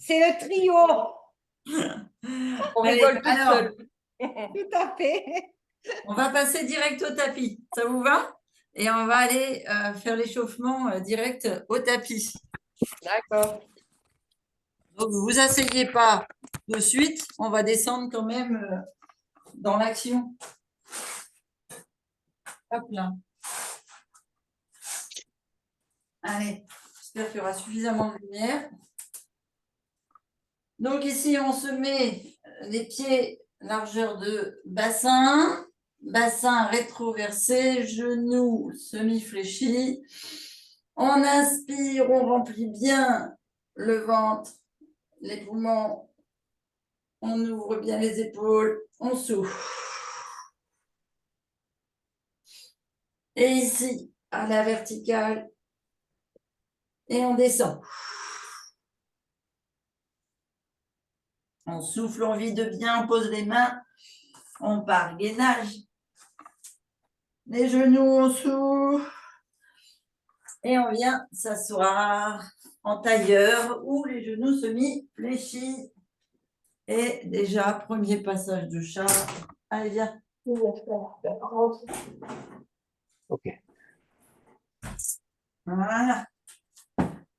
C'est le trio. On Allez, rigole toute alors, seule. Tout à fait. on va passer direct au tapis. Ça vous va? Et on va aller faire l'échauffement direct au tapis. D'accord. Donc, vous vous asseyez pas de suite. On va descendre quand même dans l'action. Hop là. Allez, j'espère qu'il y aura suffisamment de lumière. Donc ici, on se met les pieds largeur de bassin, bassin rétroversé, genoux semi-fléchis. On inspire, on remplit bien le ventre, les poumons, on ouvre bien les épaules, on souffle. Et ici, à la verticale, et on descend. On souffle, on vide bien, on pose les mains, on part gainage. Les genoux, on souffle. Et on vient s'asseoir en tailleur ou les genoux semi-fléchis. Et déjà, premier passage de chat. Allez, viens. Ok. Voilà.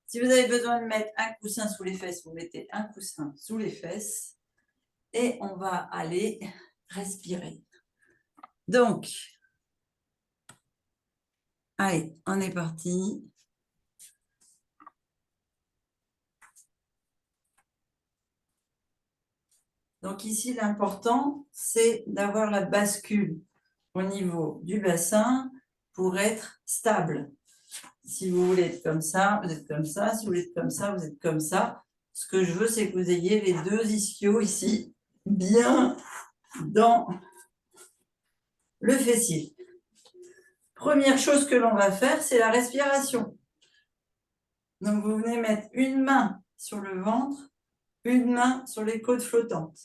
Si vous avez besoin de mettre un coussin sous les fesses, vous mettez un coussin sous les fesses. Et on va aller respirer. Donc, allez, on est parti. Donc ici, l'important, c'est d'avoir la bascule au niveau du bassin pour être stable. Si vous voulez être comme ça, vous êtes comme ça. Si vous voulez être comme ça, vous êtes comme ça. Ce que je veux, c'est que vous ayez les deux ischios ici bien dans le fessier. Première chose que l'on va faire, c'est la respiration. Donc, vous venez mettre une main sur le ventre, une main sur les côtes flottantes.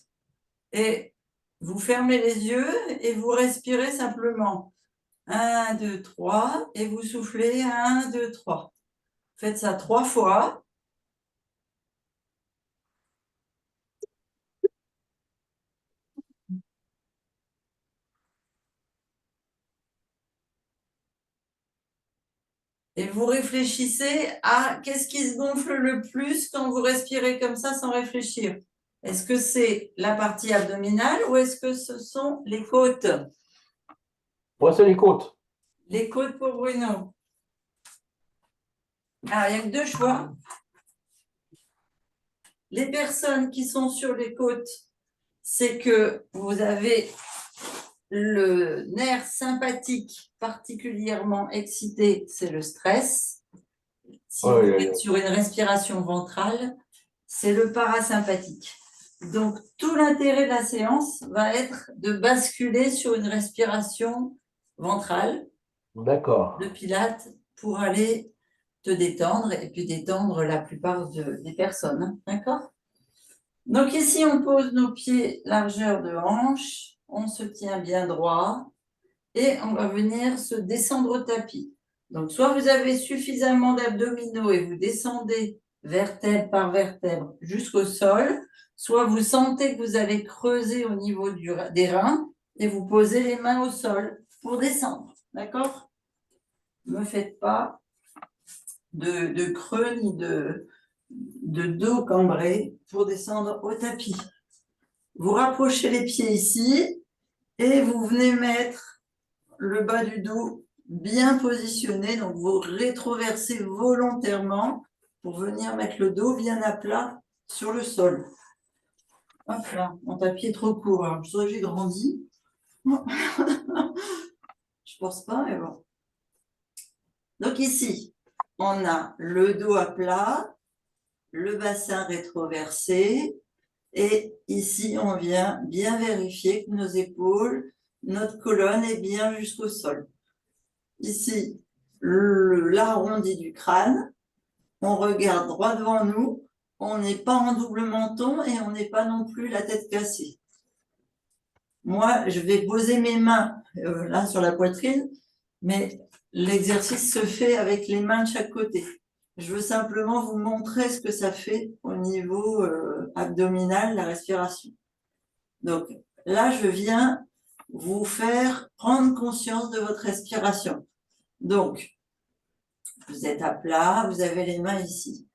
Et vous fermez les yeux et vous respirez simplement. 1, 2, 3. Et vous soufflez 1, 2, 3. Faites ça 3 fois. Et vous réfléchissez à qu'est-ce qui se gonfle le plus quand vous respirez comme ça sans réfléchir. Est-ce que c'est la partie abdominale ou est-ce que ce sont les côtes? Moi, c'est les côtes. Les côtes pour Bruno. Alors, il n'y a que deux choix. Les personnes qui sont sur les côtes, c'est que vous avez le nerf sympathique particulièrement excité, c'est le stress. Si vous êtes sur une respiration ventrale, c'est le parasympathique. Donc, tout l'intérêt de la séance va être de basculer sur une respiration ventrale de pilates pour aller te détendre et puis détendre la plupart des personnes. D'accord? Donc, ici, on pose nos pieds largeur de hanche, on se tient bien droit et on va venir se descendre au tapis. Donc, soit vous avez suffisamment d'abdominaux et vous descendez vertèbre par vertèbre jusqu'au sol, soit vous sentez que vous allez creuser au niveau des reins et vous posez les mains au sol pour descendre. D'accord? Ne me faites pas de creux ni de dos cambré pour descendre au tapis. Vous rapprochez les pieds ici et vous venez mettre le bas du dos bien positionné. Donc, vous rétroversez volontairement pour venir mettre le dos bien à plat sur le sol. Hop là, mon tapis est trop court. Alors, je saurais que j'ai grandi. Je pense pas, mais bon. Donc ici, on a le dos à plat, le bassin rétroversé. Et ici, on vient bien vérifier que nos épaules, notre colonne est bien jusqu'au sol. Ici, l'arrondi du crâne. On regarde droit devant nous. On n'est pas en double menton et on n'est pas non plus la tête cassée. Moi, je vais poser mes mains là sur la poitrine, mais l'exercice se fait avec les mains de chaque côté. Je veux simplement vous montrer ce que ça fait au niveau abdominal, la respiration. Donc là, je viens vous faire prendre conscience de votre respiration. Donc, vous êtes à plat, vous avez les mains ici.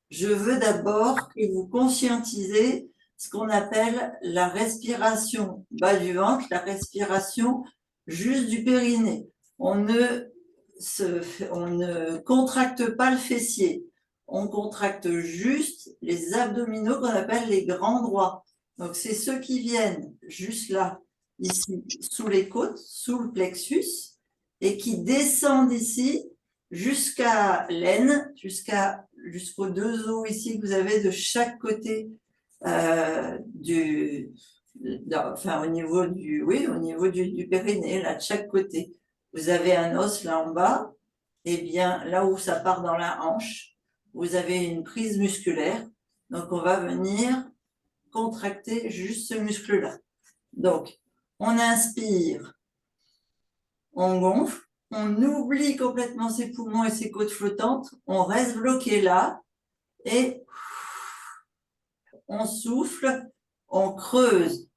Je veux d'abord que vous conscientisez ce qu'on appelle la respiration bas du ventre, la respiration juste du périnée. On ne contracte pas le fessier, on contracte juste les abdominaux qu'on appelle les grands droits. Donc, c'est ceux qui viennent juste là, ici, sous les côtes, sous le plexus, et qui descendent ici jusqu'à l'aine, jusqu'aux deux os ici que vous avez de chaque côté au niveau du périnée, là, de chaque côté. Vous avez un os là en bas, et bien là où ça part dans la hanche, vous avez une prise musculaire. Donc, on va venir contracter juste ce muscle-là. Donc, on inspire, on gonfle, on oublie complètement ses poumons et ses côtes flottantes, on reste bloqué là, et on souffle, on creuse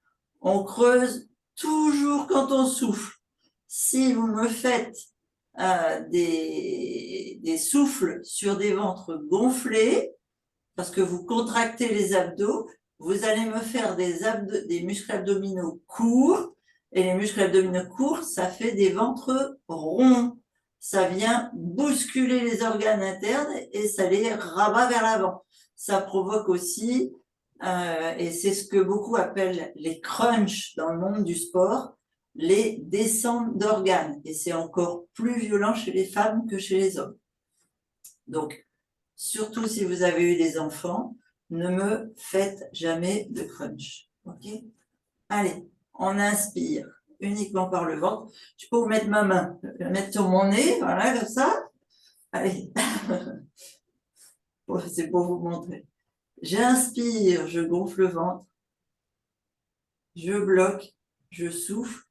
toujours quand on souffle. Si vous me faites des souffles sur des ventres gonflés, parce que vous contractez les abdos, vous allez me faire des muscles abdominaux courts, et les muscles abdominaux courts, ça fait des ventres ronds. Ça vient bousculer les organes internes et ça les rabat vers l'avant. Ça provoque aussi, et c'est ce que beaucoup appellent les crunchs dans le monde du sport, les descentes d'organes. Et c'est encore plus violent chez les femmes que chez les hommes. Donc, surtout si vous avez eu des enfants, ne me faites jamais de crunch. Ok? Allez, on inspire uniquement par le ventre. Je peux vous mettre ma main, la mettre sur mon nez, voilà, comme ça. Allez, c'est pour vous montrer. J'inspire, je gonfle le ventre. Je bloque, je souffle.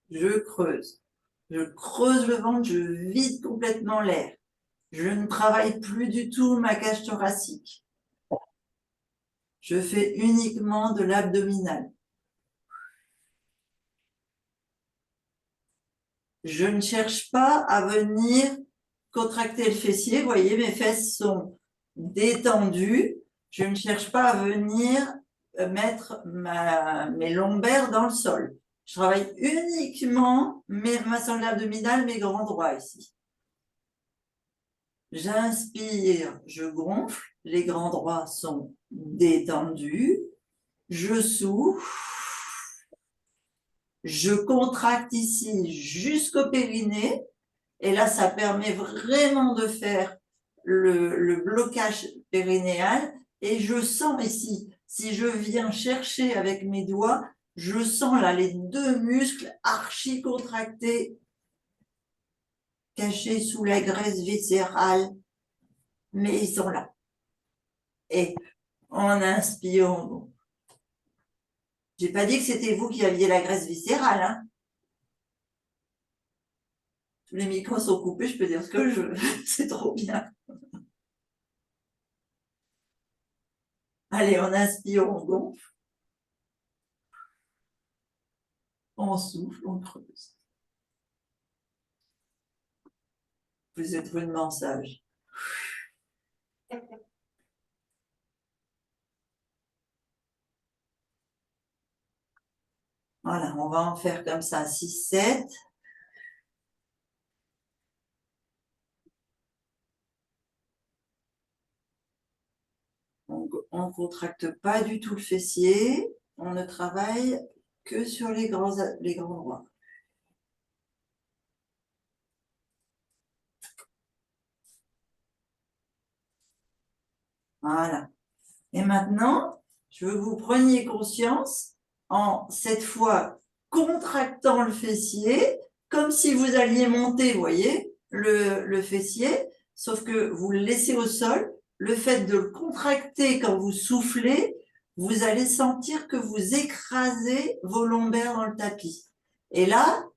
Je creuse. Je creuse le ventre, je vide complètement l'air. Je ne travaille plus du tout ma cage thoracique. Je fais uniquement de l'abdominal. Je ne cherche pas à venir contracter le fessier. Vous voyez, mes fesses sont détendues. Je ne cherche pas à venir mettre mes lombaires dans le sol. Je travaille uniquement ma sangle abdominale, mes grands droits ici. J'inspire, je gonfle. Les grands droits sont détendus. Je souffle. Je contracte ici jusqu'au périnée. Et là, ça permet vraiment de faire le blocage périnéal. Et je sens ici, si je viens chercher avec mes doigts, je sens là les deux muscles archi contractés, cachés sous la graisse viscérale. Mais ils sont là. Et en inspirant, j'ai pas dit que c'était vous qui aviez la graisse viscérale, hein. Tous les micros sont coupés, je peux dire ce que je veux. C'est trop bien. Allez, on inspire, on gonfle. On souffle, on creuse. Vous êtes vraiment sage. Voilà, on va en faire comme ça 6, 7. On ne contracte pas du tout le fessier. On ne travaille que sur les grands droits. Voilà. Et maintenant, je veux que vous preniez conscience en cette fois contractant le fessier, comme si vous alliez monter, vous voyez, le fessier, sauf que vous le laissez au sol. Le fait de le contracter quand vous soufflez, vous allez sentir que vous écrasez vos lombaires dans le tapis. Et là,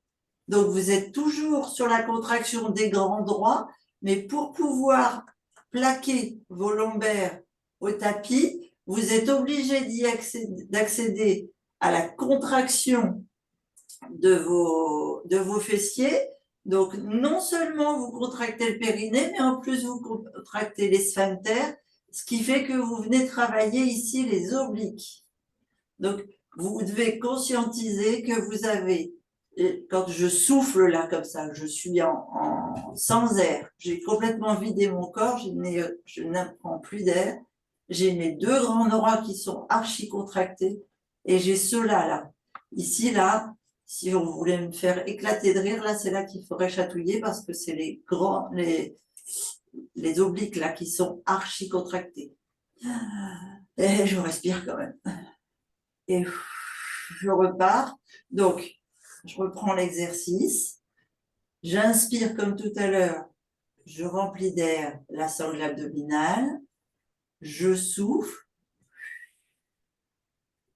Donc, vous êtes toujours sur la contraction des grands droits, mais pour pouvoir plaquer vos lombaires au tapis, vous êtes obligé d'accéder à la contraction de vos fessiers. Donc, non seulement vous contractez le périnée, mais en plus vous contractez les sphincters, ce qui fait que vous venez travailler ici les obliques. Donc, vous devez conscientiser que vous avez, quand je souffle là comme ça, je suis sans air, j'ai complètement vidé mon corps, je n'apprends plus d'air, j'ai mes deux grands droits qui sont archi contractés et j'ai ceux-là là. Ici là, si on voulait me faire éclater de rire, là c'est là qu'il faudrait chatouiller parce que c'est les obliques là qui sont archi contractés. Et je respire quand même. Et je repars. Donc, je reprends l'exercice. J'inspire comme tout à l'heure. Je remplis d'air la sangle abdominale. Je souffle.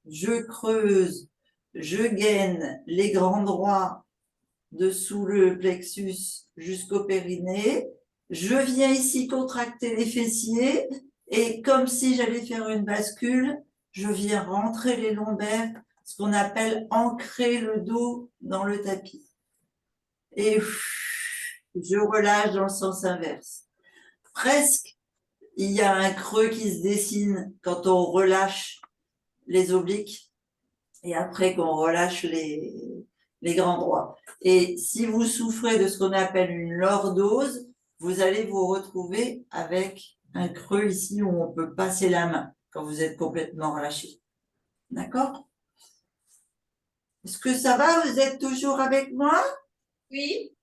Je creuse. Je gaine les grands droits dessous le plexus jusqu'au périnée. Je viens ici contracter les fessiers. Et comme si j'allais faire une bascule, je viens rentrer les lombaires, ce qu'on appelle ancrer le dos dans le tapis. Et je relâche dans le sens inverse. Presque, il y a un creux qui se dessine quand on relâche les obliques et après qu'on relâche les grands droits. Et si vous souffrez de ce qu'on appelle une lordose, vous allez vous retrouver avec un creux ici où on peut passer la main quand vous êtes complètement relâché. D'accord? Est-ce que ça va? Vous êtes toujours avec moi? Oui.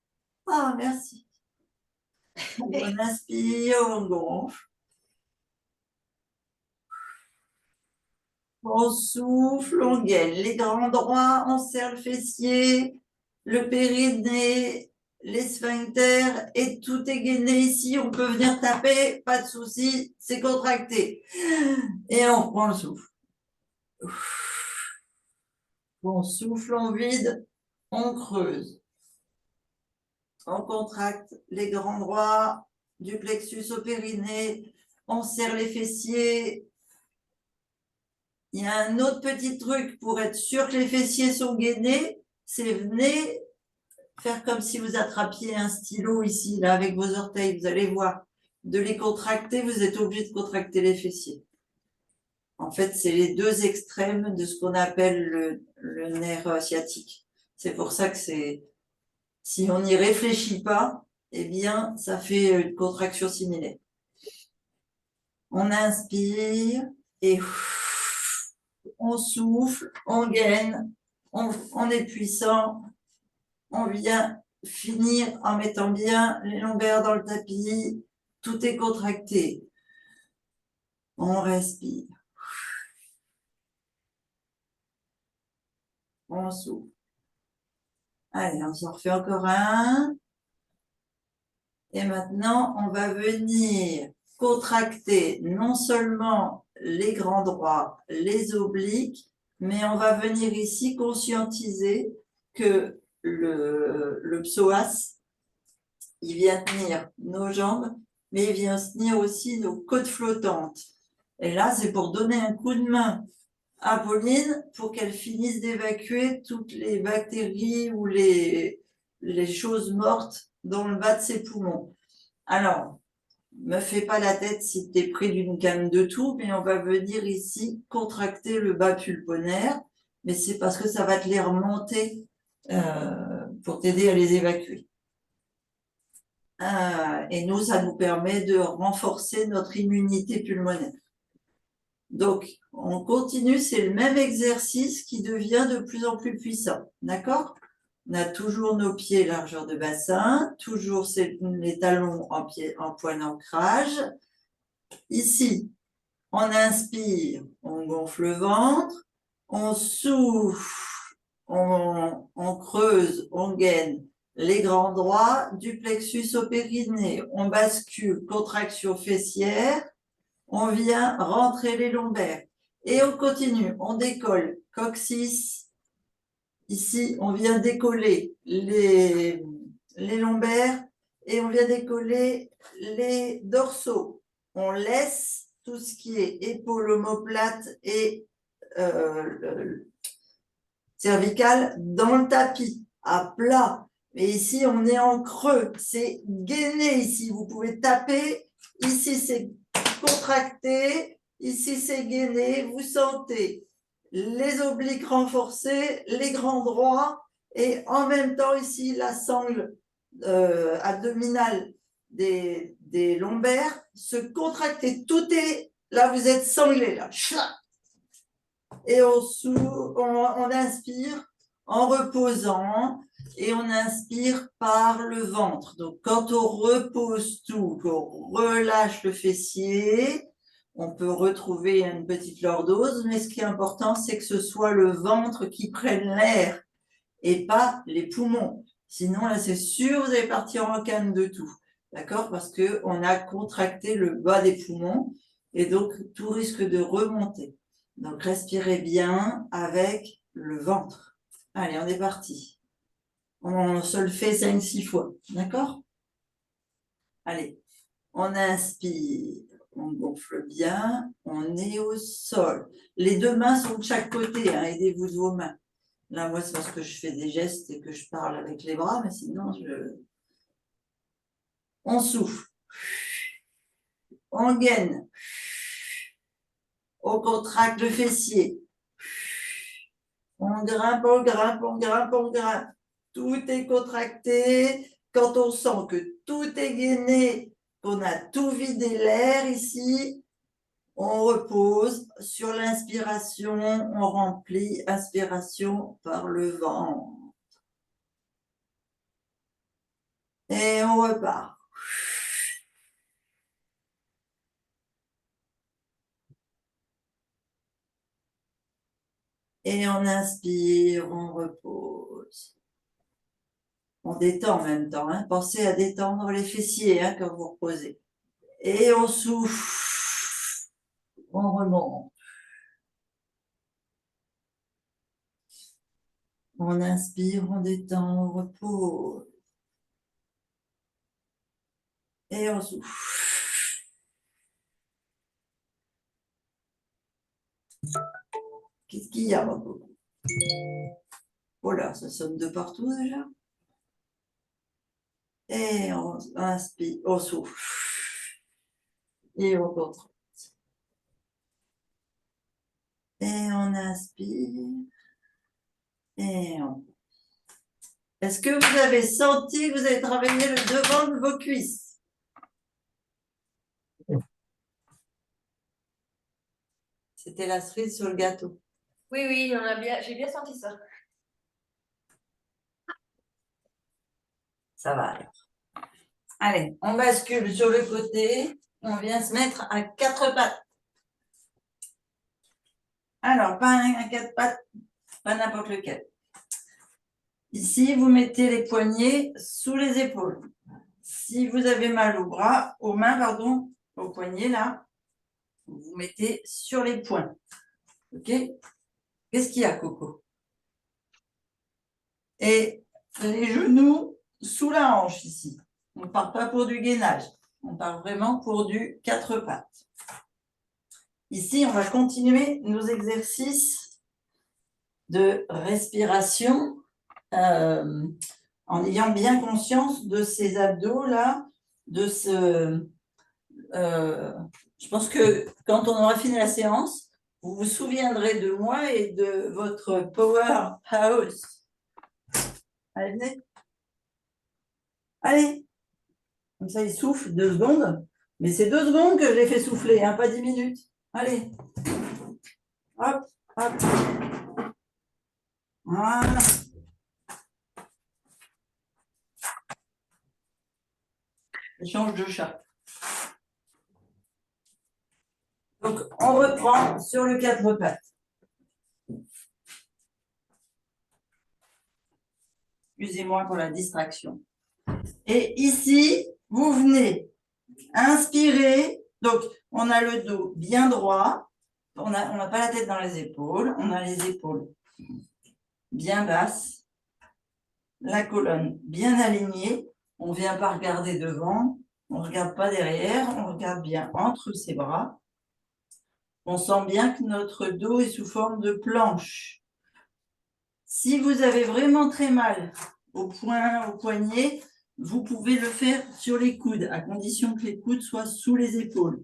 Ah, merci. On inspire, on gonfle. On souffle, on gaine. Les grands droits, on serre le fessier, le périnée, les sphincters, et tout est gainé ici. On peut venir taper, pas de souci, c'est contracté. Et on reprend le souffle. On souffle, on vide, on creuse. On contracte les grands droits du plexus au périnée, on serre les fessiers. Il y a un autre petit truc pour être sûr que les fessiers sont gainés, c'est venez faire comme si vous attrapiez un stylo ici, là, avec vos orteils, vous allez voir. De les contracter, vous êtes obligé de contracter les fessiers. En fait, c'est les deux extrêmes de ce qu'on appelle le nerf sciatique. C'est pour ça que si on n'y réfléchit pas, eh bien, ça fait une contraction similaire. On inspire et on souffle, on gaine, on est puissant, on vient finir en mettant bien les lombaires dans le tapis, tout est contracté. On respire. On souffle. Allez, on s'en refait encore un. Et maintenant, on va venir contracter non seulement les grands droits, les obliques, mais on va venir ici conscientiser que le psoas, il vient tenir nos jambes, mais il vient tenir aussi nos côtes flottantes. Et là, c'est pour donner un coup de main à Pauline pour qu'elle finisse d'évacuer toutes les bactéries ou les choses mortes dans le bas de ses poumons. Alors, me fais pas la tête si tu es pris d'une canne de toux, mais on va venir ici contracter le bas pulmonaire, mais c'est parce que ça va te les remonter pour t'aider à les évacuer. Et nous, ça nous permet de renforcer notre immunité pulmonaire. Donc, on continue, c'est le même exercice qui devient de plus en plus puissant. D'accord? On a toujours nos pieds largeur de bassin, toujours les talons en point d'ancrage. Ici, on inspire, on gonfle le ventre, on souffle, on creuse, on gaine les grands droits du plexus au périnée. On bascule, contraction fessière, on vient rentrer les lombaires. Et on continue, on décolle coccyx, Ici, on vient décoller les lombaires et on vient décoller les dorsaux. On laisse tout ce qui est épaule omoplate et cervicale dans le tapis, à plat. Mais ici, on est en creux. C'est gainé ici. Vous pouvez taper. Ici, c'est contracté. Ici, c'est gainé. Vous sentez les obliques renforcés, les grands droits. Et en même temps, ici, la sangle abdominale des lombaires se contracter. Tout est là, vous êtes sanglé là. Et on inspire en reposant et on inspire par le ventre. Donc, quand on repose tout, qu'on relâche le fessier, on peut retrouver une petite lordose, mais ce qui est important, c'est que ce soit le ventre qui prenne l'air et pas les poumons. Sinon, là, c'est sûr, vous allez partir en canne de tout. D'accord? Parce qu'on a contracté le bas des poumons et donc tout risque de remonter. Donc, respirez bien avec le ventre. Allez, on est parti. On se le fait 5-6 fois. D'accord? Allez, on inspire, on gonfle bien, on est au sol. Les deux mains sont de chaque côté, hein, aidez-vous de vos mains. Là, moi, c'est parce que je fais des gestes et que je parle avec les bras, mais sinon, on souffle. On gaine. On contracte le fessier. On grimpe, on grimpe, on grimpe, on grimpe. Tout est contracté. Quand on sent que tout est gainé, qu'on a tout vidé l'air ici, on repose. Sur l'inspiration, on remplit. Inspiration par le ventre. Et on repart. Et on inspire, on repose. On détend en même temps. Hein. Pensez à détendre les fessiers hein, quand vous reposez. Et on souffle. On remonte. On inspire, on détend, on repose. Et on souffle. Qu'est-ce qu'il y a, mon coco? Oh là, ça sonne de partout déjà. Et on inspire, on souffle. Et on contracte. Et on inspire. Et on... Est-ce que vous avez senti que vous avez travaillé le devant de vos cuisses? C'était la cerise sur le gâteau. Oui, oui, j'ai bien senti ça. Ça va alors. Allez, on bascule sur le côté. On vient se mettre à 4 pattes. Alors, pas un 4 pattes, pas n'importe lequel. Ici, vous mettez les poignets sous les épaules. Si vous avez mal aux mains, pardon, aux poignets là, vous mettez sur les poings. OK? Qu'est-ce qu'il y a, Coco? Et les genoux sous la hanche ici. On ne part pas pour du gainage. On part vraiment pour du 4 pattes. Ici, on va continuer nos exercices de respiration en ayant bien conscience de ces abdos-là, de ce... je pense que quand on aura fini la séance, vous vous souviendrez de moi et de votre powerhouse. Allez, venez. Allez. Comme ça, il souffle 2 secondes. Mais c'est 2 secondes que je l'ai fait souffler, hein, pas 10 minutes. Allez. Hop, hop. Voilà. Échange de chat. Donc, on reprend sur le 4 pattes. Excusez-moi pour la distraction. Et ici, vous venez inspirer. Donc, on a le dos bien droit. On n'a pas la tête dans les épaules. On a les épaules bien basse, la colonne bien alignée. On ne vient pas regarder devant, on ne regarde pas derrière, on regarde bien entre ses bras. On sent bien que notre dos est sous forme de planche. Si vous avez vraiment très mal au poing, au poignet, vous pouvez le faire sur les coudes, à condition que les coudes soient sous les épaules.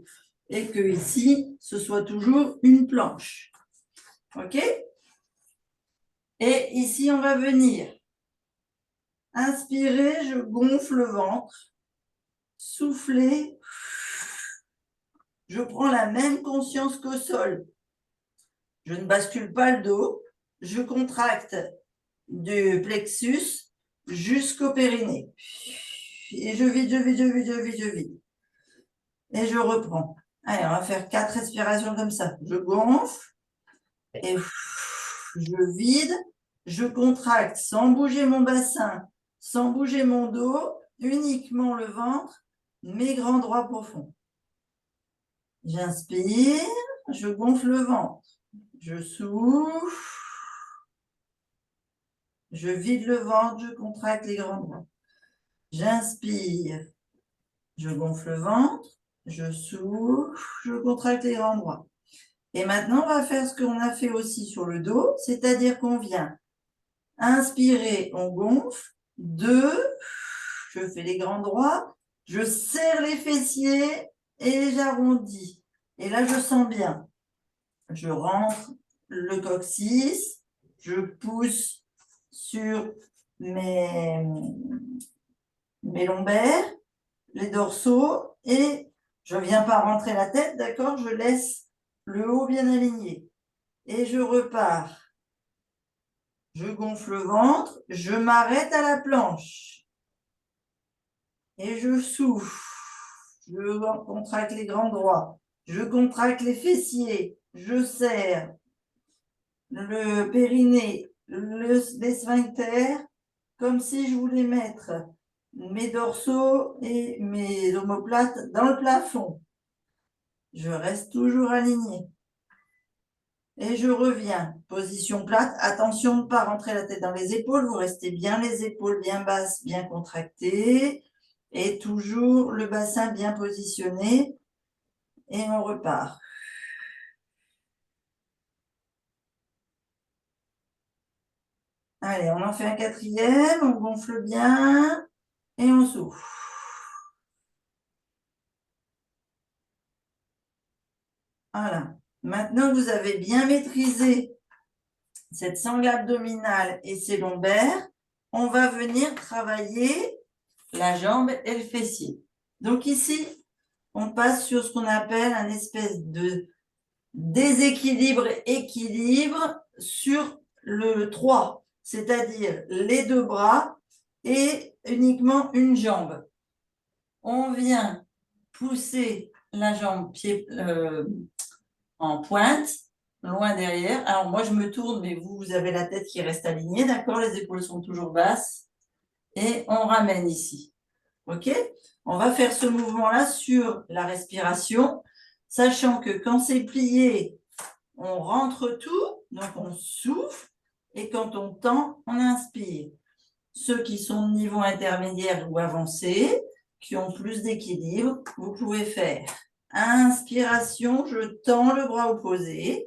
Et que ici, ce soit toujours une planche. OK? Et ici, on va venir. Inspirez, je gonfle le ventre. Soufflez. Je prends la même conscience qu'au sol. Je ne bascule pas le dos. Je contracte du plexus jusqu'au périnée. Et je vide, je vide, je vide, je vide, je vide. Et je reprends. Allez, on va faire 4 respirations comme ça. Je gonfle et je vide. Je contracte sans bouger mon bassin, sans bouger mon dos, uniquement le ventre, mes grands droits profonds. J'inspire, je gonfle le ventre. Je souffle. Je vide le ventre, je contracte les grands droits. J'inspire, je gonfle le ventre, je souffle, je contracte les grands droits. Et maintenant, on va faire ce qu'on a fait aussi sur le dos, c'est-à-dire qu'on vient inspirer, on gonfle, 2, je fais les grands droits, je serre les fessiers et j'arrondis. Et là, je sens bien. Je rentre le coccyx, je pousse sur mes lombaires, les dorsaux, et je ne viens pas rentrer la tête, d'accord? Je laisse le haut bien aligné. Et je repars. Je gonfle le ventre, je m'arrête à la planche. Et je souffle. Je contracte les grands droits. Je contracte les fessiers. Je serre le périnée, les sphincters, comme si je voulais mettre mes dorsaux et mes omoplates dans le plafond. Je reste toujours aligné. Et je reviens. Position plate. Attention de ne pas rentrer la tête dans les épaules. Vous restez bien les épaules bien basses, bien contractées. Et toujours le bassin bien positionné. Et on repart. Allez, on en fait un 4e. On gonfle bien. Et on souffle. Voilà. Maintenant que vous avez bien maîtrisé cette sangle abdominale et ses lombaires, on va venir travailler la jambe et le fessier. Donc ici, on passe sur ce qu'on appelle un espèce de déséquilibre-équilibre sur le 3, c'est-à-dire les 2 bras et uniquement une jambe. On vient pousser la jambe pied en pointe, loin derrière. Alors moi, je me tourne, mais vous avez la tête qui reste alignée, d'accord? Les épaules sont toujours basses. Et on ramène ici. OK? On va faire ce mouvement-là sur la respiration, sachant que quand c'est plié, on rentre tout, donc on souffle, et quand on tend, on inspire. Ceux qui sont de niveau intermédiaire ou avancé, qui ont plus d'équilibre, vous pouvez faire inspiration, je tends le bras opposé.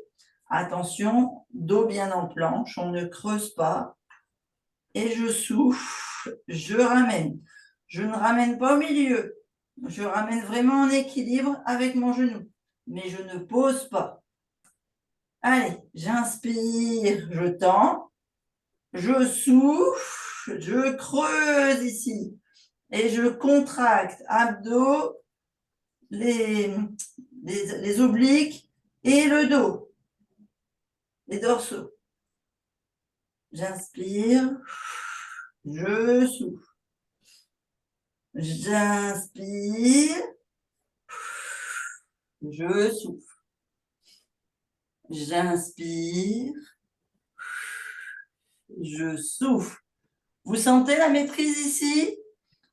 Attention, dos bien en planche, on ne creuse pas. Et je souffle, je ramène. Je ne ramène pas au milieu. Je ramène vraiment en équilibre avec mon genou. Mais je ne pose pas. Allez, j'inspire, je tends. Je souffle, je creuse ici. Et je contracte abdos, les obliques et le dos. Les dorsaux. J'inspire, je souffle. J'inspire, je souffle. J'inspire, je souffle. Vous sentez la maîtrise ici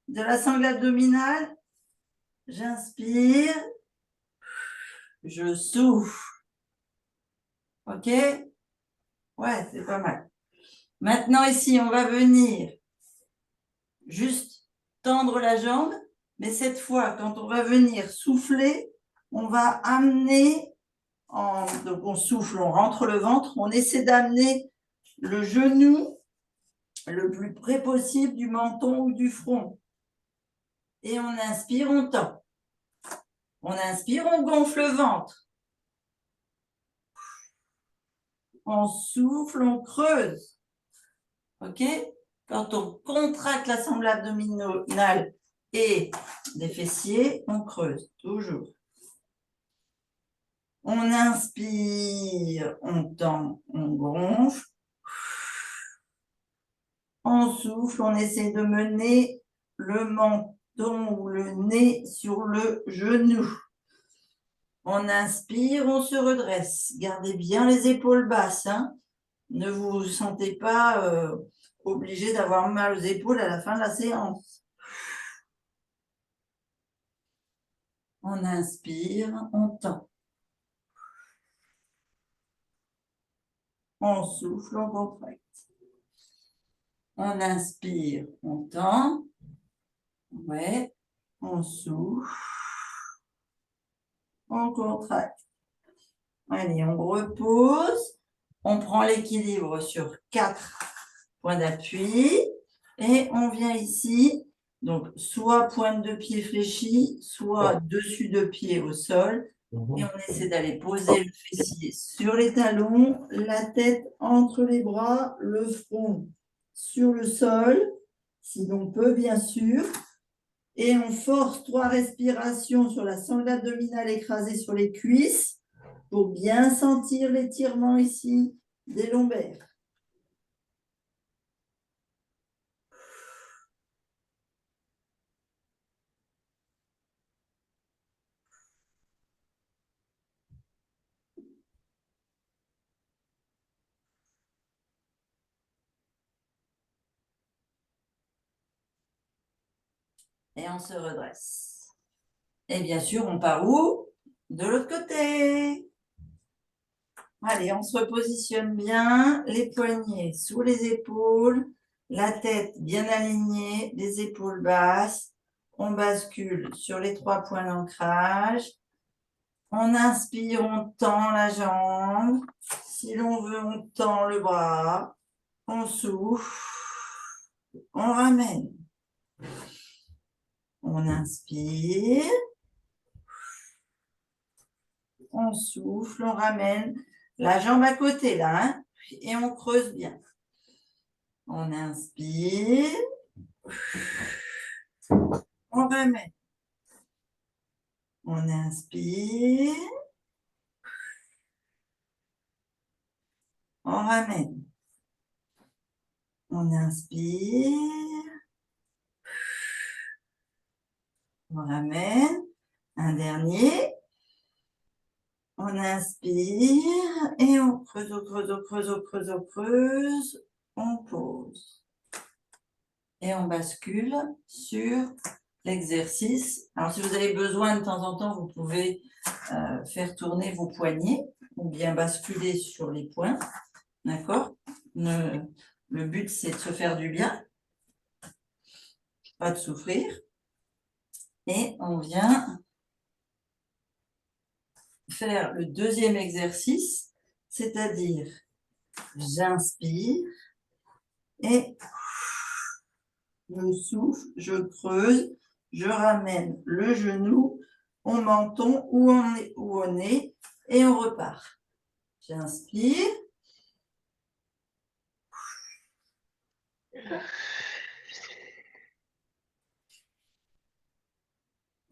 de la sangle abdominale? J'inspire, je souffle. OK? Ouais, c'est pas mal. Maintenant, ici, on va venir juste tendre la jambe, mais cette fois, quand on va venir souffler, on va amener, donc on souffle, on rentre le ventre, on essaie d'amener le genou le plus près possible du menton ou du front. Et on inspire, on tend. On inspire, on gonfle le ventre. On souffle, on creuse. OK? Quand on contracte la sangle abdominale et des fessiers, on creuse, toujours. On inspire, on tend, on gonfle. On souffle, on essaie de mener le menton ou le nez sur le genou. On inspire, on se redresse. Gardez bien les épaules basses. Hein. Ne vous sentez pas obligé d'avoir mal aux épaules à la fin de la séance. On inspire, on tend. On souffle, on contracte. On inspire, on tend. Ouais. On souffle. On contracte. Allez, on repose. On prend l'équilibre sur 4 points d'appui. Et on vient ici, donc soit pointe de pied fléchie, soit dessus de pied au sol. Et on essaie d'aller poser le fessier sur les talons, la tête entre les bras, le front sur le sol, si l'on peut bien sûr. Et on force 3 respirations sur la sangle abdominale écrasée sur les cuisses pour bien sentir l'étirement ici des lombaires. Et on se redresse. Et bien sûr, on part où? De l'autre côté. Allez, on se repositionne bien, les poignets sous les épaules, la tête bien alignée, les épaules basses. On bascule sur les 3 points d'ancrage. On inspire, on tend la jambe. Si l'on veut, on tend le bras. On souffle. On ramène. On inspire. On souffle, on ramène la jambe à côté là. Hein, et on creuse bien. On inspire. On ramène. On inspire. On ramène. On inspire. On ramène. Un dernier. On inspire et on creuse, on creuse, on creuse, on creuse, on creuse. On pose. Et on bascule sur l'exercice. Alors, si vous avez besoin de temps en temps, vous pouvez faire tourner vos poignets ou bien basculer sur les poings. D'accord? Le but, c'est de se faire du bien, pas de souffrir. Et on vient faire le deuxième exercice, c'est-à-dire j'inspire et je souffle, je creuse, je ramène le genou au menton ou au nez et on repart. J'inspire.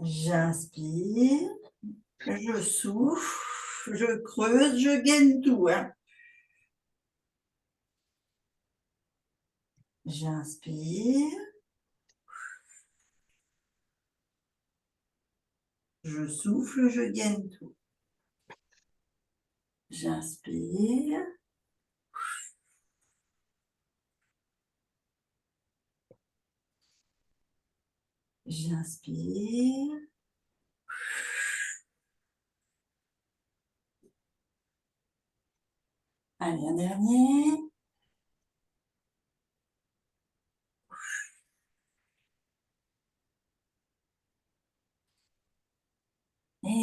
J'inspire. Je souffle. Je creuse. Je gaine tout. Hein. J'inspire. Je souffle. Je gaine tout. J'inspire. J'inspire. Allez, un dernier.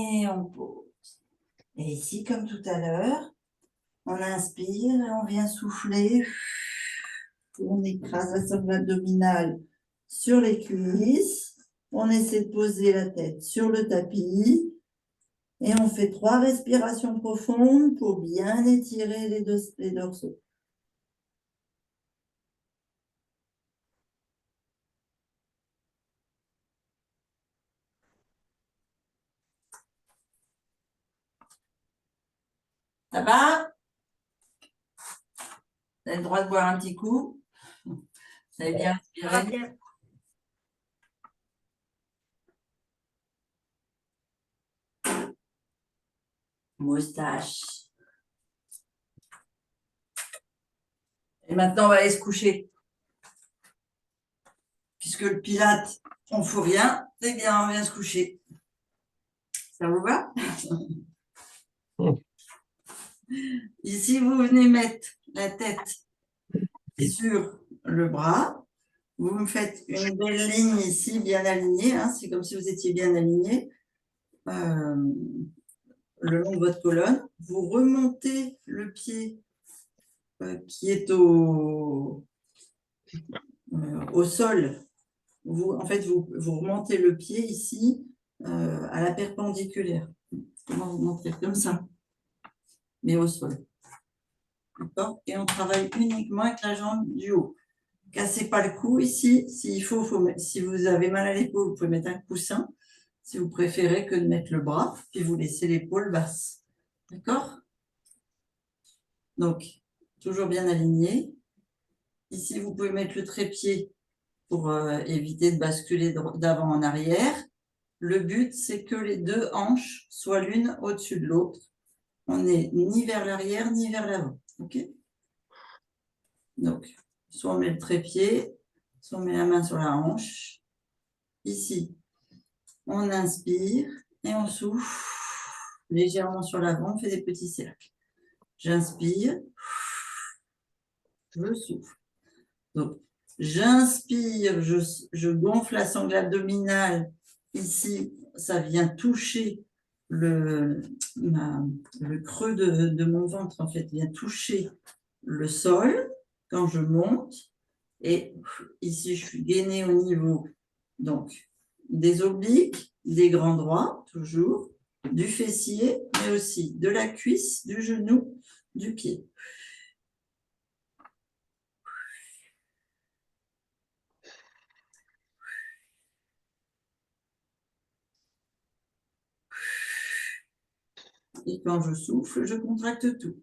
Et on pose. Et ici, comme tout à l'heure, on inspire et on vient souffler. On écrase la sangle abdominale sur les cuisses. On essaie de poser la tête sur le tapis. Et on fait 3 respirations profondes pour bien étirer les dorsaux. Ça va? Vous avez le droit de boire un petit coup. Vous avez bien Ça va inspiré. bien. Moustache. Et maintenant, on va aller se coucher. Puisque le pilate, on ne fout rien, eh bien, on vient se coucher. Ça vous va? Ici, vous venez mettre la tête sur le bras. Vous me faites une belle ligne ici, bien alignée. Hein, c'est comme si vous étiez bien aligné le long de votre colonne. Vous remontez le pied qui est au sol. En fait, vous remontez le pied ici à la perpendiculaire. Comment vous montrer? Comme ça, mais au sol. D'accord? Et on travaille uniquement avec la jambe du haut. Cassez pas le cou ici. S'il faut, si vous avez mal à l'épaule, vous pouvez mettre un coussin. Si vous préférez que de mettre le bras, puis vous laissez l'épaule basse. D'accord? Donc, toujours bien aligné. Ici, vous pouvez mettre le trépied pour éviter de basculer d'avant en arrière. Le but, c'est que les 2 hanches soient l'une au-dessus de l'autre. On n'est ni vers l'arrière, ni vers l'avant. OK? Donc, soit on met le trépied, soit on met la main sur la hanche. Ici, on inspire et on souffle légèrement sur l'avant, on fait des petits cercles. J'inspire, je souffle. Donc, j'inspire, je gonfle la sangle abdominale. Ici, ça vient toucher le creux de mon ventre, en fait, vient toucher le sol quand je monte. Et ici, je suis gainée au niveau donc, des obliques, des grands droits, toujours, du fessier, mais aussi de la cuisse, du genou, du pied. Et quand je souffle, je contracte tout.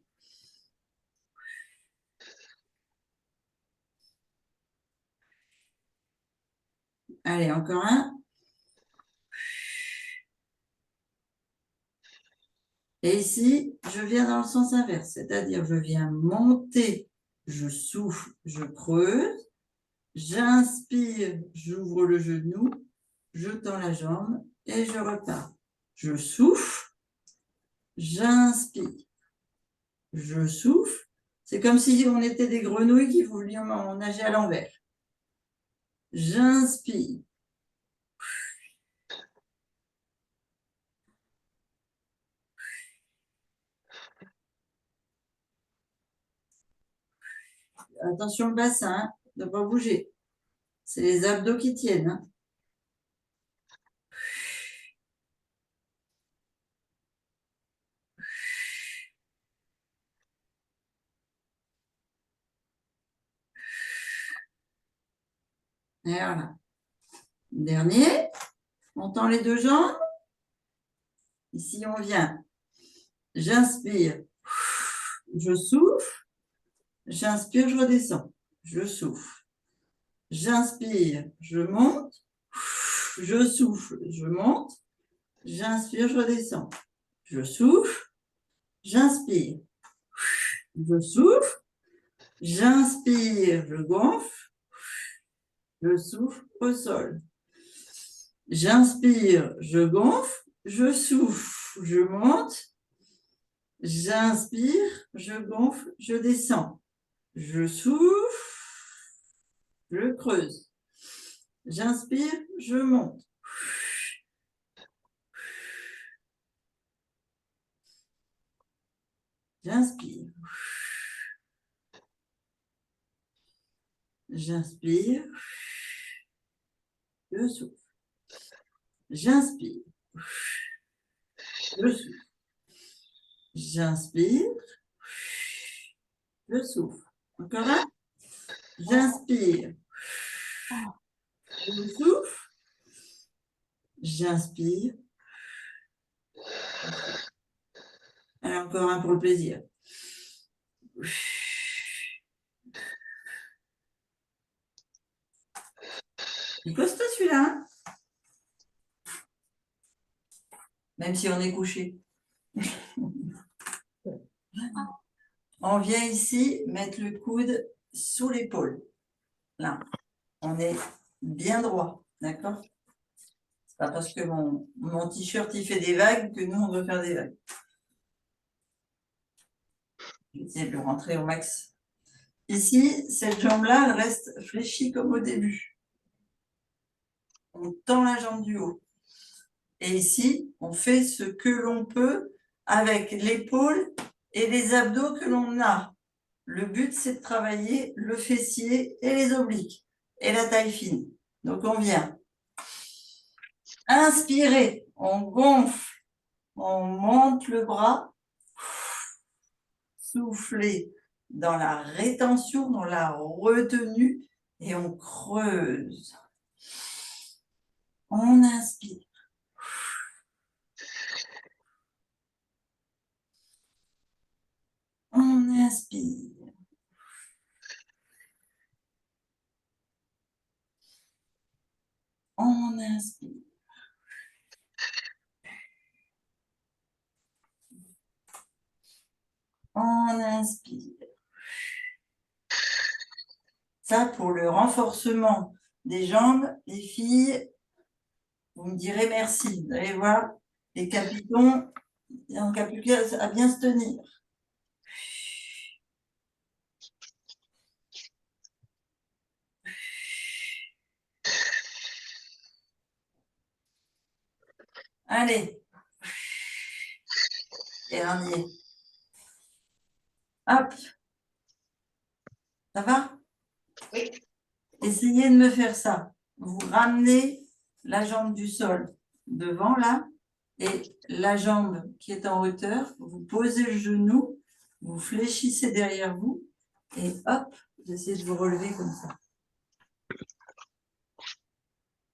Allez, encore un. Et ici, je viens dans le sens inverse, c'est-à-dire je viens monter, je souffle, je creuse, j'inspire, j'ouvre le genou, je tends la jambe et je repars. Je souffle, j'inspire, je souffle. C'est comme si on était des grenouilles qui voulions nager à l'envers. J'inspire. Attention le bassin, hein, ne pas bouger. C'est les abdos qui tiennent. Hein. Et voilà. Dernier. On tend les 2 jambes. Ici, on vient. J'inspire. Je souffle. J'inspire, je redescends. Je souffle. J'inspire, je monte. Je souffle, je monte. J'inspire, je redescends. Je souffle. J'inspire. Je souffle. J'inspire, je gonfle. Je souffle au sol. J'inspire, je gonfle. Je souffle, je monte. J'inspire, je gonfle, je descends. Je souffle, je creuse. J'inspire, je monte. J'inspire. J'inspire. Je souffle. J'inspire. Je souffle. J'inspire. Je souffle. Encore un. J'inspire. Je souffle. J'inspire. Allez, encore un pour le plaisir. Il costaud celui-là, hein? Même si on est couché. On vient ici mettre le coude sous l'épaule. Là, on est bien droit, d'accord? C'est pas parce que mon t-shirt il fait des vagues que nous on veut faire des vagues. Je vais essayer de le rentrer au max. Ici, cette jambe-là, elle reste fléchie comme au début. On tend la jambe du haut. Et ici, on fait ce que l'on peut avec l'épaule et les abdos que l'on a. Le but, c'est de travailler le fessier et les obliques et la taille fine. Donc, on vient inspirer, on gonfle, on monte le bras, souffler dans la rétention, dans la retenue et on creuse. On inspire. On inspire. On inspire. On inspire. Ça, pour le renforcement des jambes, les filles, vous me direz merci. Vous allez voir, les capitons, il n'y en a plus qu'à bien se tenir. Allez. Dernier. Hop. Ça va? Oui. Essayez de me faire ça. Vous ramenez la jambe du sol devant là et la jambe qui est en hauteur, vous posez le genou, vous fléchissez derrière vous et hop, vous essayez de vous relever comme ça.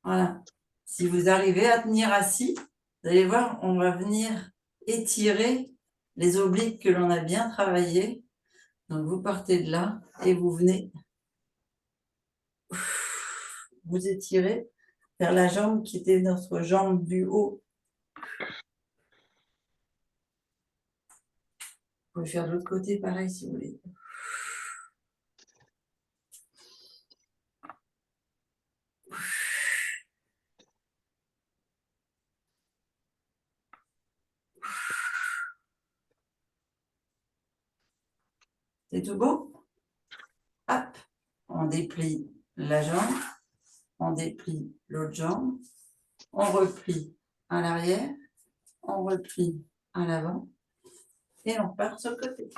Voilà. Si vous arrivez à tenir assis, vous allez voir, on va venir étirer les obliques que l'on a bien travaillés. Donc, vous partez de là et vous venez vous étirez vers la jambe qui était notre jambe du haut. Vous pouvez faire de l'autre côté pareil si vous voulez. C'est tout bon? Hop, on déplie la jambe, on déplie l'autre jambe, on replie à l'arrière, on replie à l'avant et on part sur le côté.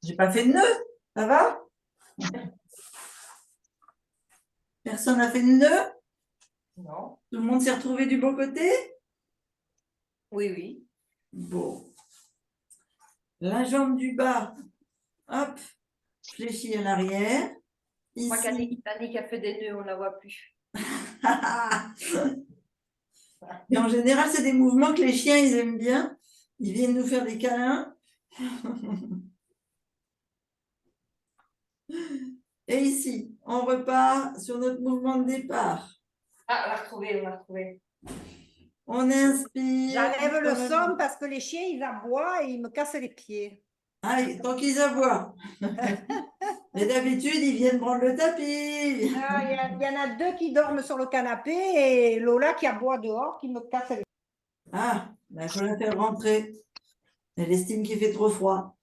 J'ai pas fait de nœud, ça va? Personne n'a fait de nœud? Non. Tout le monde s'est retrouvé du bon côté? Oui, oui. Bon. La jambe du bas, hop, fléchie à l'arrière. Moi, Ici. Annick a fait des nœuds, on ne la voit plus. Et en général, c'est des mouvements que les chiens, ils aiment bien. Ils viennent nous faire des câlins. Et ici, on repart sur notre mouvement de départ. Ah, on l'a retrouvé, on l'a retrouvé. On inspire. J'enlève le son parce que les chiens, ils aboient et ils me cassent les pieds. Allez, tant qu'ils aboient. Mais d'habitude, ils viennent prendre le tapis. Ah, il y en a deux qui dorment sur le canapé et Lola qui aboie dehors, qui me casse les pieds. Ah, il faut la faire rentrer. Elle estime qu'il fait trop froid.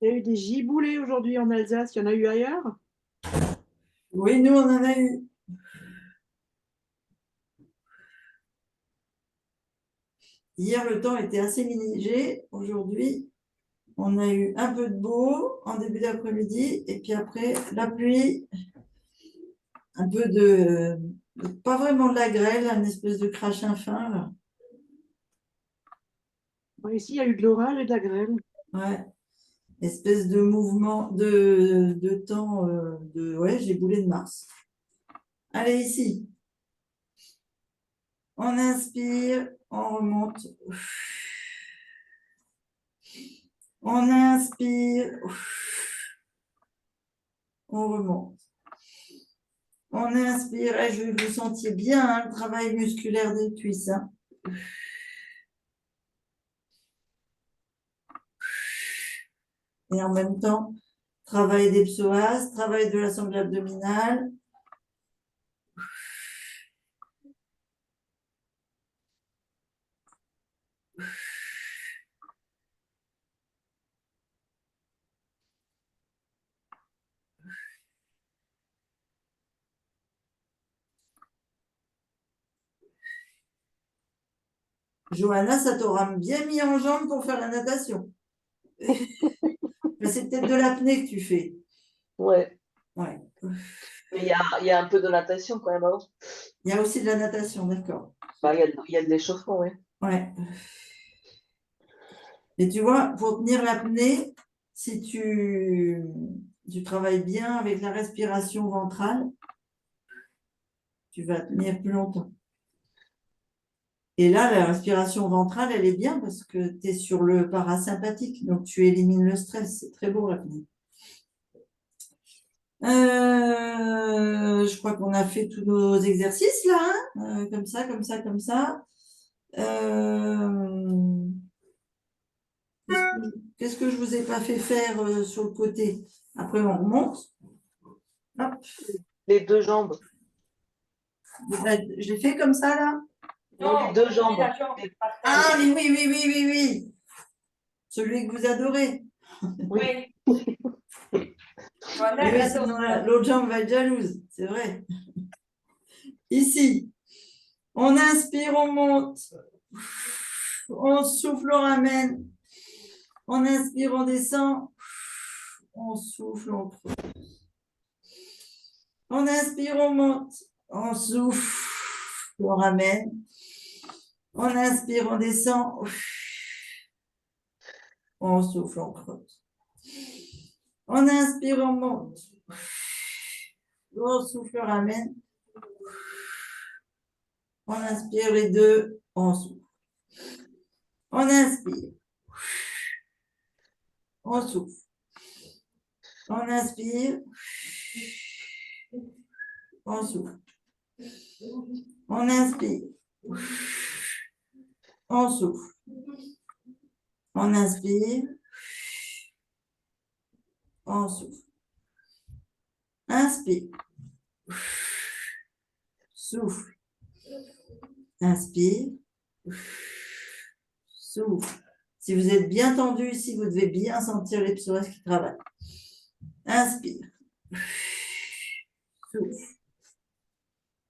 Il y a eu des giboulées aujourd'hui en Alsace. Il y en a eu ailleurs? Oui, nous, on en a eu. Hier, le temps était assez mitigé. Aujourd'hui, on a eu un peu de beau en début d'après-midi. Et puis après, la pluie, un peu pas vraiment de la grêle, une espèce de crachin fin, là. Bon, ici, il y a eu de l'orage et de la grêle. Ouais. Espèce de mouvement de temps, ouais, j'ai boulé de Mars. Allez, ici. On inspire, on remonte. On inspire, on remonte. On inspire, et je vais vous sentir bien hein, le travail musculaire des cuisses. Hein. Et en même temps, travail des psoas, travail de la sangle abdominale. Johanna, ça t'aura bien mis en jambe pour faire la natation. Mais c'est peut-être de l'apnée que tu fais. Ouais, Ouais. mais il y a un peu de natation quand même avant. Il y a aussi de la natation, d'accord. Bah, il y a de l'échauffement, ouais. Ouais. Et tu vois, pour tenir l'apnée, si tu travailles bien avec la respiration ventrale, tu vas tenir plus longtemps. Et là, la respiration ventrale, elle est bien parce que tu es sur le parasympathique, donc tu élimines le stress. C'est très beau l'apnée. Je crois qu'on a fait tous nos exercices là, hein, comme ça, comme ça, comme ça. Qu'est-ce que je vous ai pas fait faire sur le côté? Après, on remonte. Hop. Les deux jambes. Je l'ai fait comme ça là? Non, les deux jambes. la jambe par terre. Ah, mais oui, oui, oui, oui, oui. Celui que vous adorez. Oui. Voilà, Mais oui, elle sinon, adore. l'autre jambe va être jalouse, c'est vrai. Ici, on inspire, on monte. On souffle, on ramène. On inspire, on descend. On souffle, on creuse. On inspire, on monte. On souffle, on ramène. On inspire, on descend. On souffle, on creuse. On inspire, on monte. On souffle, on ramène. On inspire les deux, on souffle. On inspire. On souffle. On inspire. On souffle. On inspire. On souffle. On inspire. On souffle. Inspire. Souffle. Inspire. Souffle. Si vous êtes bien tendu ici, vous devez bien sentir les psoas qui travaillent. Inspire. Souffle.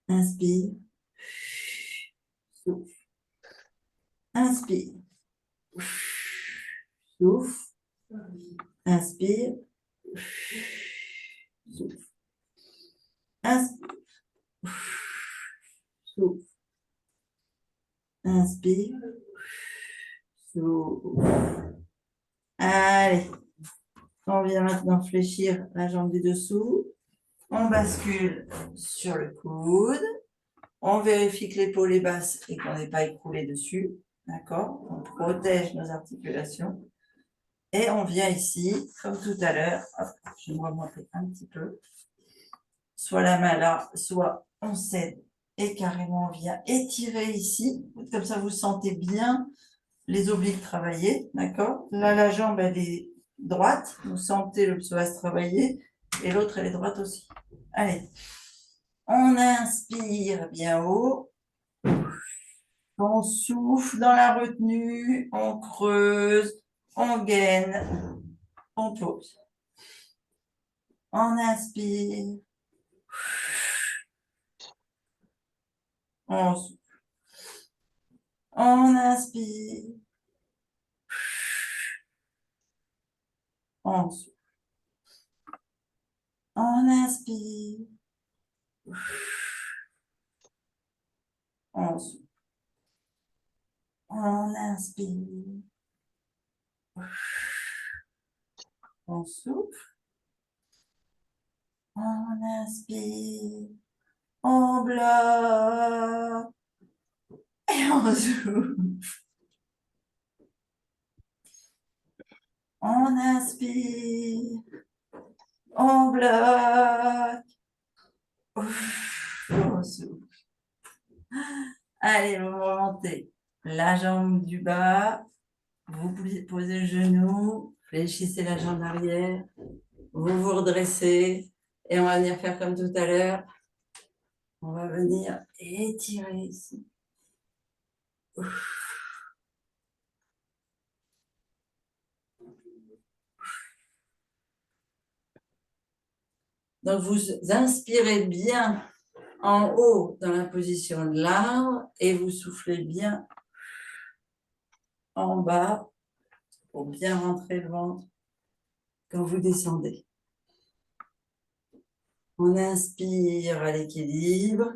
Inspire. Souffle. Inspire. Souffle. Inspire. Souffle. Inspire. Souffle. Inspire. Souffle. Allez. On vient maintenant fléchir la jambe du dessous. On bascule sur le coude. On vérifie que l'épaule est basse et qu'on n'est pas écroulé dessus. D'accord? On protège nos articulations. Et on vient ici, comme tout à l'heure. Je vais me remonter un petit peu. Soit la main là, soit on cède et carrément on vient étirer ici. Comme ça, vous sentez bien les obliques travailler. D'accord? Là, la jambe, elle est droite. Vous sentez le psoas travailler. Et l'autre, elle est droite aussi. Allez. On inspire bien haut. On souffle dans la retenue. On creuse. On gaine. On pose. On inspire. On souffle. On On inspire. On souffle. On inspire. On souffle. On inspire. On souffle. On inspire. On bloque. Et on souffle. On inspire. On bloque. On souffle. Allez, vous remontez la jambe du bas. Vous posez le genou. Fléchissez la jambe arrière. Vous vous redressez. Et on va venir faire comme tout à l'heure. On va venir étirer ici. Donc, vous inspirez bien en haut dans la position de l'arbre et vous soufflez bien en bas pour bien rentrer le ventre quand vous descendez. On inspire à l'équilibre.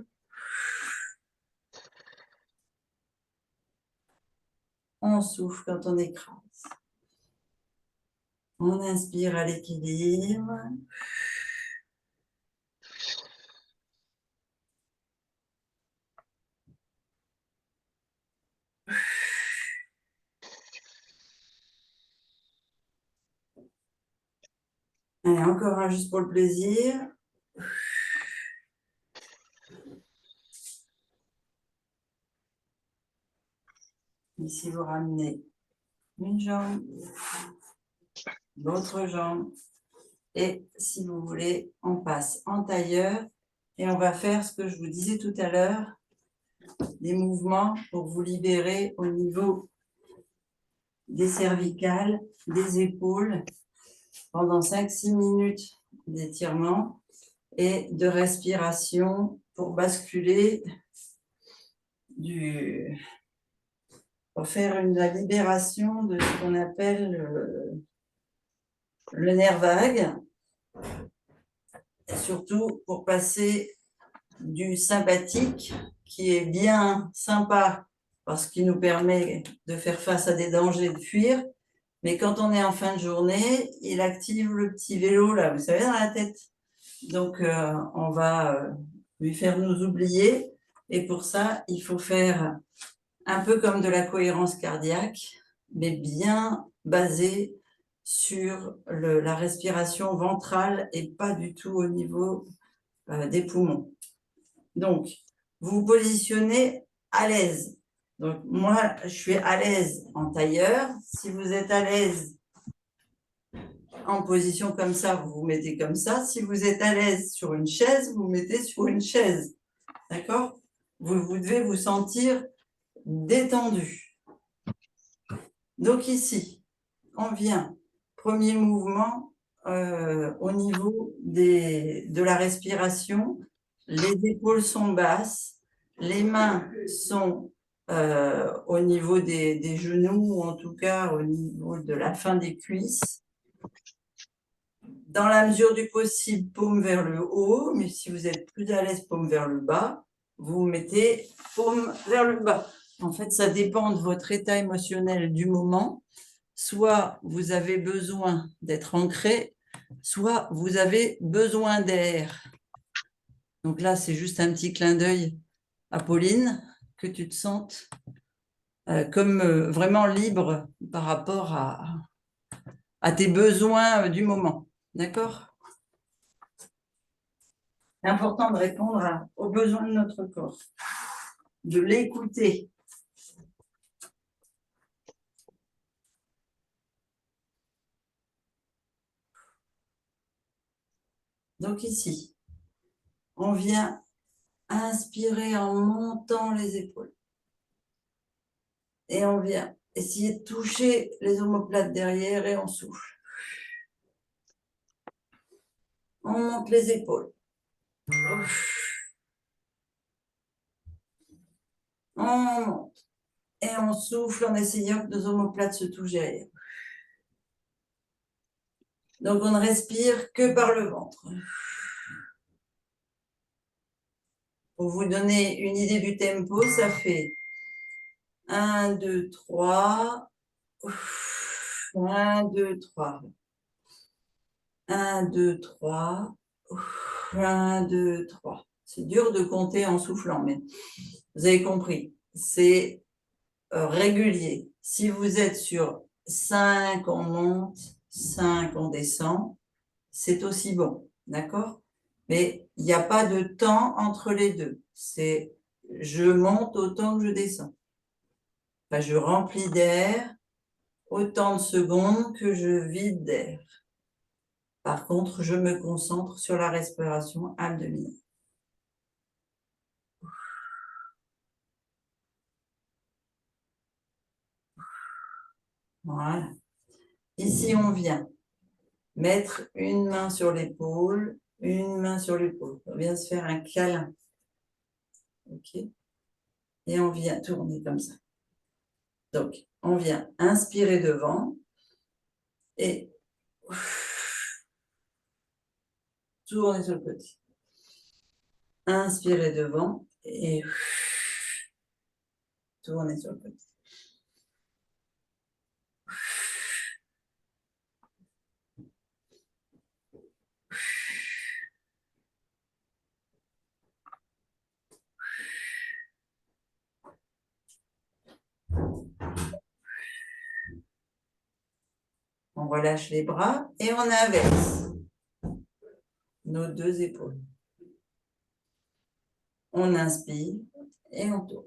On souffle quand on écrase. On inspire à l'équilibre. Allez, encore un juste pour le plaisir. Ici, vous ramenez une jambe, l'autre jambe. Et si vous voulez, on passe en tailleur et on va faire ce que je vous disais tout à l'heure, des mouvements pour vous libérer au niveau des cervicales, des épaules, pendant 5-6 minutes d'étirement et de respiration pour basculer pour faire la libération de ce qu'on appelle le nerf vague, et surtout pour passer du sympathique, qui est bien sympa parce qu'il nous permet de faire face à des dangers, de fuir, mais quand on est en fin de journée, il active le petit vélo, là, vous savez, dans la tête. Donc, on va lui faire nous oublier, et pour ça, il faut faire un peu comme de la cohérence cardiaque, mais bien basée sur la respiration ventrale et pas du tout au niveau des poumons. Donc, vous vous positionnez à l'aise. Donc, moi, je suis à l'aise en tailleur. Si vous êtes à l'aise en position comme ça, vous vous mettez comme ça. Si vous êtes à l'aise sur une chaise, vous vous mettez sur une chaise. D'accord ? Vous devez vous sentir détendu. Donc ici, on vient, premier mouvement au niveau de la respiration. Les épaules sont basses, les mains sont au niveau des genoux, ou en tout cas au niveau de la fin des cuisses. Dans la mesure du possible, paume vers le haut, mais si vous êtes plus à l'aise, paume vers le bas, vous mettez paume vers le bas. En fait, ça dépend de votre état émotionnel du moment. Soit vous avez besoin d'être ancré, soit vous avez besoin d'air. Donc là, c'est juste un petit clin d'œil à Pauline, que tu te sentes comme vraiment libre par rapport à tes besoins du moment. D'accord ? C'est important de répondre aux besoins de notre corps, de l'écouter. Donc ici, on vient inspirer en montant les épaules. Et on vient essayer de toucher les omoplates derrière et on souffle. On monte les épaules. On monte. Et on souffle en essayant que nos omoplates se touchent derrière. Donc, on ne respire que par le ventre. Pour vous donner une idée du tempo, ça fait 1, 2, 3. 1, 2, 3. 1, 2, 3. 1, 2, 3. C'est dur de compter en soufflant, mais vous avez compris. C'est régulier. Si vous êtes sur 5, on monte, 5, on descend, c'est aussi bon, d'accord? Mais il n'y a pas de temps entre les deux. C'est je monte autant que je descends. Enfin, je remplis d'air autant de secondes que je vide d'air. Par contre, je me concentre sur la respiration abdominale. Voilà. Ici, on vient mettre une main sur l'épaule, une main sur l'épaule. On vient se faire un câlin. OK? Et on vient tourner comme ça. Donc, on vient inspirer devant et tourner sur le côté. Inspirer devant et tourner sur le côté. On relâche les bras et on inverse nos deux épaules. On inspire et on tourne.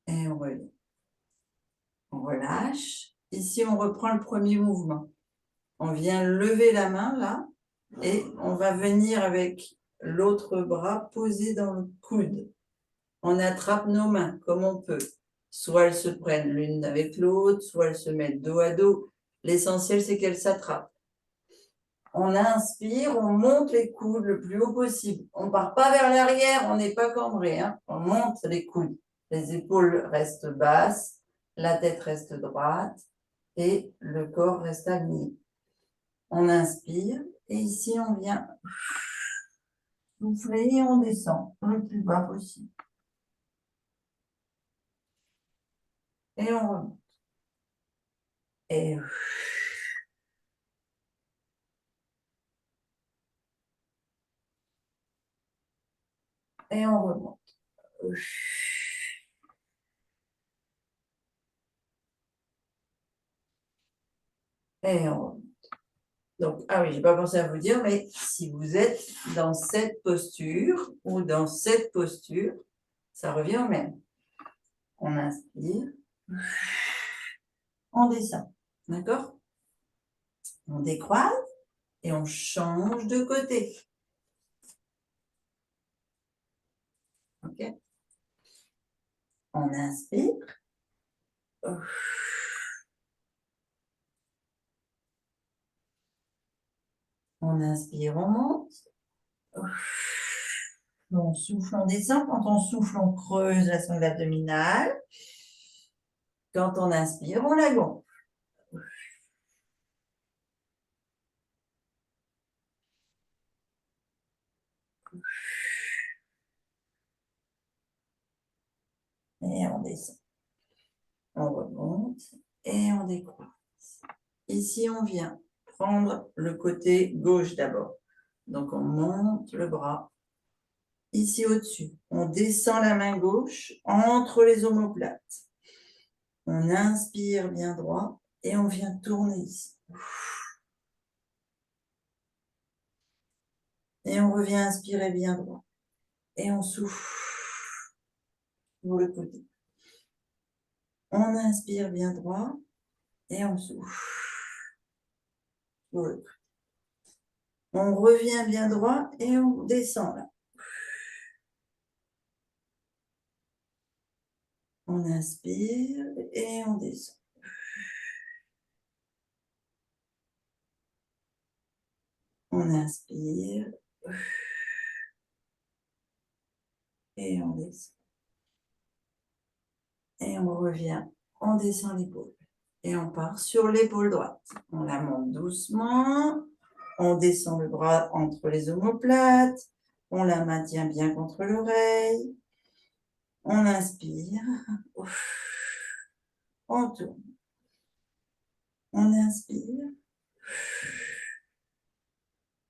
Et on revient. On relâche. Ici, on reprend le premier mouvement. On vient lever la main là et on va venir avec l'autre bras posé dans le coude. On attrape nos mains comme on peut. Soit elles se prennent l'une avec l'autre, soit elles se mettent dos à dos. L'essentiel, c'est qu'elles s'attrapent. On inspire, on monte les coudes le plus haut possible. On ne part pas vers l'arrière, on n'est pas cambré. Hein. On monte les coudes. Les épaules restent basses, la tête reste droite et le corps reste aligné. On inspire et ici, on vient souffler et on descend le plus bas possible. Et on remonte. Et on remonte. Et on remonte. Donc, ah oui, je n'ai pas pensé à vous dire, mais si vous êtes dans cette posture ou dans cette posture, ça revient au même. On inspire, on descend, d'accord? On décroise et on change de côté. OK? On inspire. On inspire, on monte. On souffle, on descend. Quand on souffle, on creuse la sonde abdominale. Quand on inspire, on la gonfle. Et on descend. On remonte et on décroise. Ici, on vient prendre le côté gauche d'abord. Donc, on monte le bras. Ici, au-dessus, on descend la main gauche entre les omoplates. On inspire bien droit et on vient tourner ici. Et on revient inspirer bien droit. Et on souffle pour le côté. On inspire bien droit et on souffle épaules. On revient bien droit et on descend là. On inspire et on descend. On inspire et on descend. Et on revient, on descend l'épaule. Et on part sur l'épaule droite. On la monte doucement. On descend le bras entre les omoplates. On la maintient bien contre l'oreille. On inspire. On tourne. On inspire.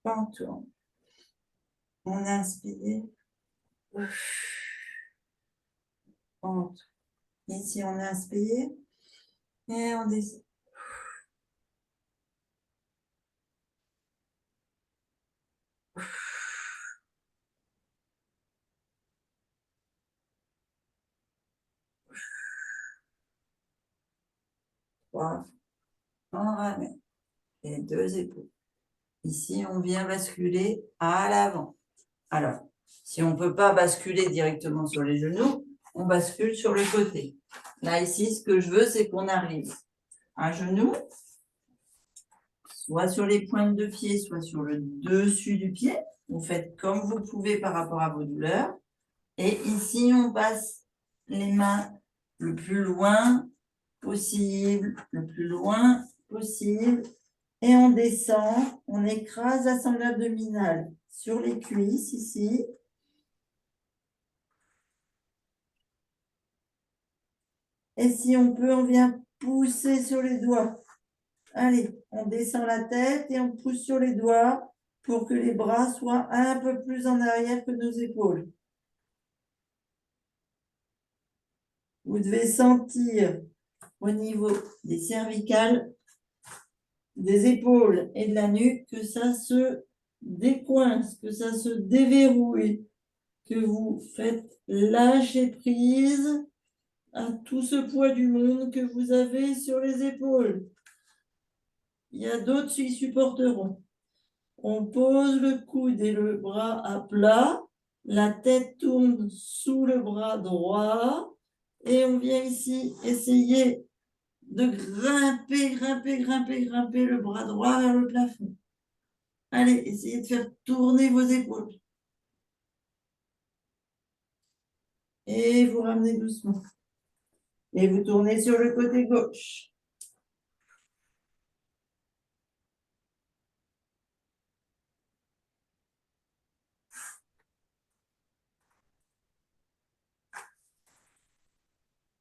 On tourne. On inspire. On tourne. Ici, on inspire. Et on descend. Trois. On ramène les deux épaules. Ici, on vient basculer à l'avant. Alors, si on ne peut pas basculer directement sur les genoux, on bascule sur le côté. Là, ici, ce que je veux, c'est qu'on arrive un genou, soit sur les pointes de pied, soit sur le dessus du pied. Vous faites comme vous pouvez par rapport à vos douleurs. Et ici, on passe les mains le plus loin possible, le plus loin possible. Et on descend, on écrase la sangle abdominale sur les cuisses ici. Et si on peut, on vient pousser sur les doigts. Allez, on descend la tête et on pousse sur les doigts pour que les bras soient un peu plus en arrière que nos épaules. Vous devez sentir au niveau des cervicales, des épaules et de la nuque que ça se décoince, que ça se déverrouille, que vous faites lâcher prise à tout ce poids du monde que vous avez sur les épaules. Il y a d'autres qui supporteront. On pose le coude et le bras à plat, la tête tourne sous le bras droit et on vient ici essayer de grimper le bras droit vers le plafond. Allez, essayez de faire tourner vos épaules. Et vous ramenez doucement. Et vous tournez sur le côté gauche.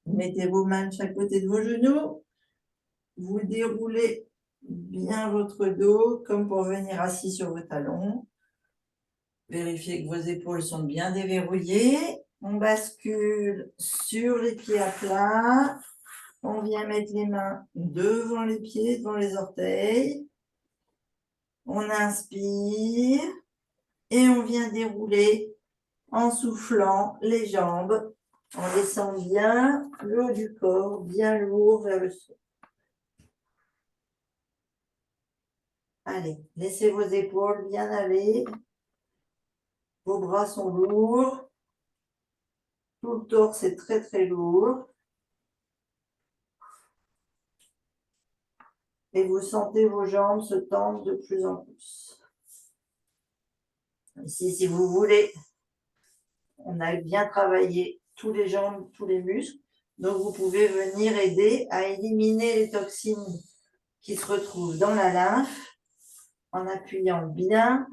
Mettez vos mains de chaque côté de vos genoux. Vous déroulez bien votre dos comme pour venir assis sur vos talons. Vérifiez que vos épaules sont bien déverrouillées. On bascule sur les pieds à plat. On vient mettre les mains devant les pieds, devant les orteils. On inspire et on vient dérouler en soufflant les jambes. On descend bien le haut du corps, bien lourd vers le sol. Allez, laissez vos épaules bien aller. Vos bras sont lourds. Tout le torse est très très lourd. Et vous sentez vos jambes se tendre de plus en plus. Ici, si vous voulez, on a bien travaillé tous les jambes, tous les muscles. Donc, vous pouvez venir aider à éliminer les toxines qui se retrouvent dans la lymphe en appuyant bien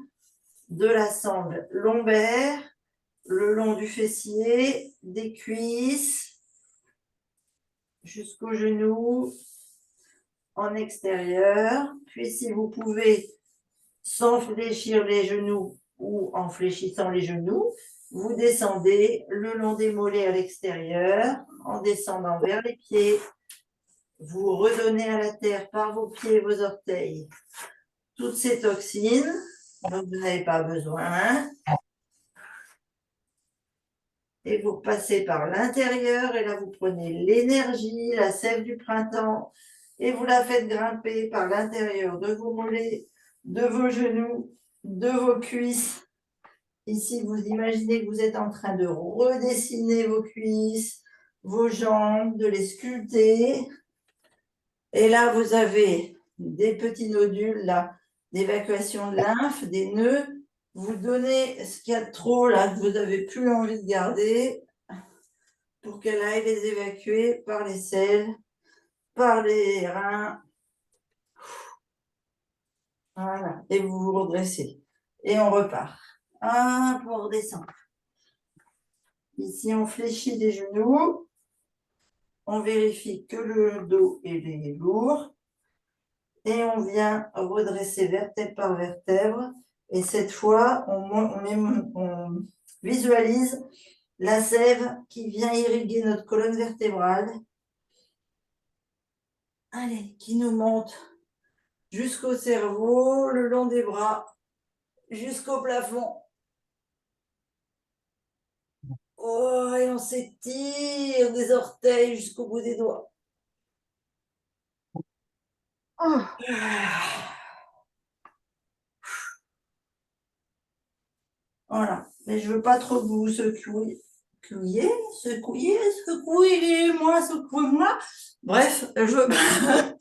de la sangle lombaire, le long du fessier, des cuisses, jusqu'aux genoux, en extérieur. Puis, si vous pouvez, sans fléchir les genoux ou en fléchissant les genoux, vous descendez le long des mollets à l'extérieur, en descendant vers les pieds. Vous redonnez à la terre par vos pieds et vos orteils toutes ces toxines dont vous n'avez pas besoin. Et vous passez par l'intérieur et là, vous prenez l'énergie, la sève du printemps et vous la faites grimper par l'intérieur de vos mollets, de vos genoux, de vos cuisses. Ici, vous imaginez que vous êtes en train de redessiner vos cuisses, vos jambes, de les sculpter. Et là, vous avez des petits nodules là, d'évacuation de lymphe, des nœuds. Vous donnez ce qu'il y a de trop là, que vous n'avez plus envie de garder, pour qu'elle aille les évacuer par les selles, par les reins. Voilà. Et vous vous redressez. Et on repart. Un pour redescendre. Ici, on fléchit les genoux. On vérifie que le dos est lourd. Et on vient redresser vertèbre par vertèbre. Et cette fois, on visualise la sève qui vient irriguer notre colonne vertébrale. Allez, qui nous monte jusqu'au cerveau, le long des bras, jusqu'au plafond. Oh, et on s'étire des orteils jusqu'au bout des doigts. Oh. Voilà, mais je veux pas trop que vous secouiez, secouez-moi, secouez-moi. Bref, je veux pas.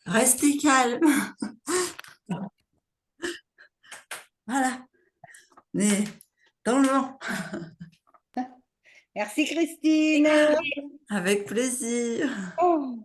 Restez calme. Voilà. Mais dans le vent. Merci Christine. Avec plaisir. Oh.